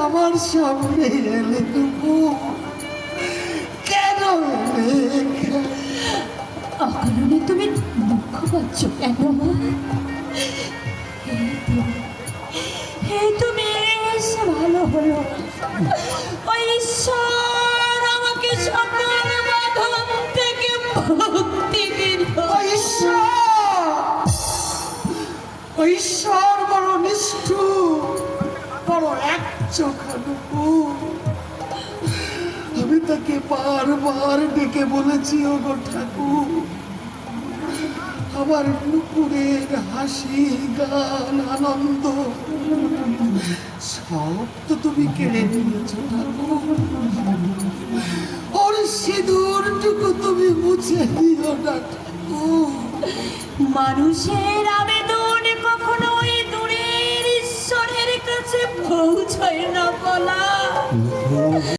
আমার সামনে এলে নুপুর? কেন এলে? অকারণে তুমি দুঃখ পাচ্ছ কেন? এই তুমি এসে ভালো হলো। ওই ঈশ্বর আমাকে সকল বাঁধন থেকে মুক্তি দিল। ঈশ্বর বড় নিষ্ঠুর, বড় একচোখা নুপুর। আমি তাকে বারবার ডেকে বলেছি, ও গো ঠাকুর, আমার নুপুরের হাসি, গান, আনন্দ সব তো তুমি কেড়ে নিয়েছ ঠাকুর। ওর সিঁদুরটুকু তুমি মুছে দিও না ঠাকুর। মানুষের আবেদন কখনোই দূরের ঈশ্বরের কাছে পৌঁছয় না বলা।